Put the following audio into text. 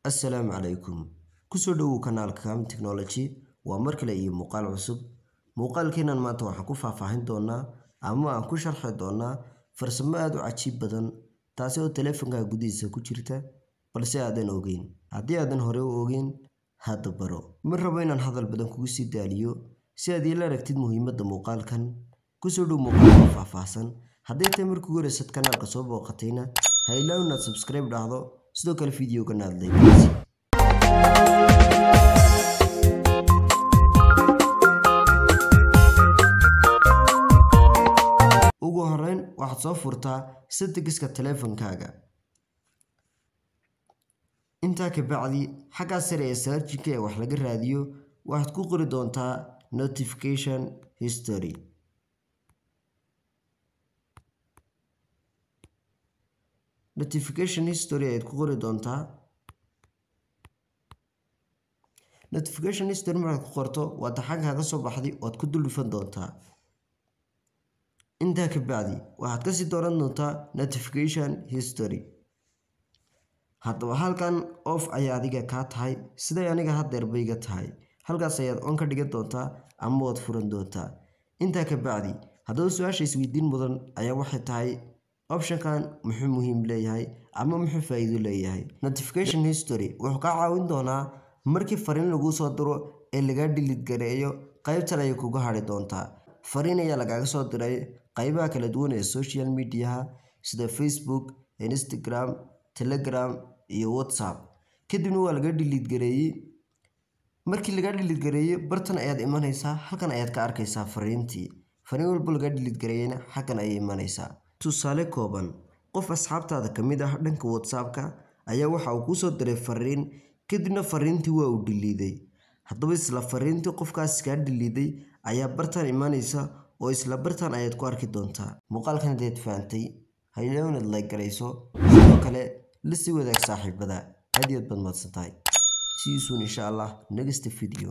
السلام عليكم كسو دو كانال كام تكنولوجي ومركله iyo muuqaal cusub muuqaalkeenan maanta waxaan ku faahfaahin doonaa ama aan ku sharxi doonaa farsamo aad u cajiib badan taasi oo telefoonka gudihiisa ku jirta balse aadan ogeyn haddii aadan hore u ogeyn hadda baro ma rabo inaan hadal badan kugu sii daaliyo si aad ila aragtid muhiimadda muuqaalkan kusoo dhow muuqaalka faahfaahsan haddii tahay markii ugu horeysad kanaalka soo booqatayna ha ilaawin inaad subscribe dhahdo sidoo kale fiidiyowga aad like ugu horeyn waxaad soo furtaa settingska telefoonkaaga intaa ka bacdi xagga sare ee searchka ee wax laga raadiyo waxaad ku qori doontaa notification history ayaad ku qori doontaa notification history markaad ku qorto waa taxan kaaga soo baxday oo aad ku dul dhufan doontaa intaa ka bacdi waxaad ka sii dooran doontaa notification history haddaba halkan off ayaa adiga kaa tahay siday aniga haddeer bayga tahay halkaas ayaad on ka dhigan doontaa ama waad furan doontaa intaa ka bacdi haddaba su-aasha isweydiin mudan ayaa waxay tahay optionkan muxuu muhiim leeyahay ama muxuu faa'iido leeyahay notification history wuxuu kaa caawin doonaa markii fariin lagu soo diro ee laga delete gareeyo qaybtan ay kuga hari doontaa fariin ayaa lagaaga soo diray qaybaha kala duwan ee social media sida Facebook, Instagram, Telegram iyo WhatsApp kadibna waa laga delete gareeyay markii laga delete gareeyo bartan ayaad imanaysaa halkan ayaad ka arkaysaa fariintii fariin walba laga delete gareeyayna halkan ay imanaysaa tusaale kooban qof asxaabtaada kamid ah dhanka WhatsApp-ka ayaa waxa uu ku soo diray fariin kadibna fariintii waa uu diliiday haddaba isla fariintii qofkaas ka diliiday ayaa bartan imanaysa oo isla bartan ayaad ku arki doontaa muuqaalkan haddii aad fahantay ha ilaawin inaad like garayso sidoo kale la sii wadaag saaxiibada aad iyo aad baad mahadsantahay see you soon insha Allah next video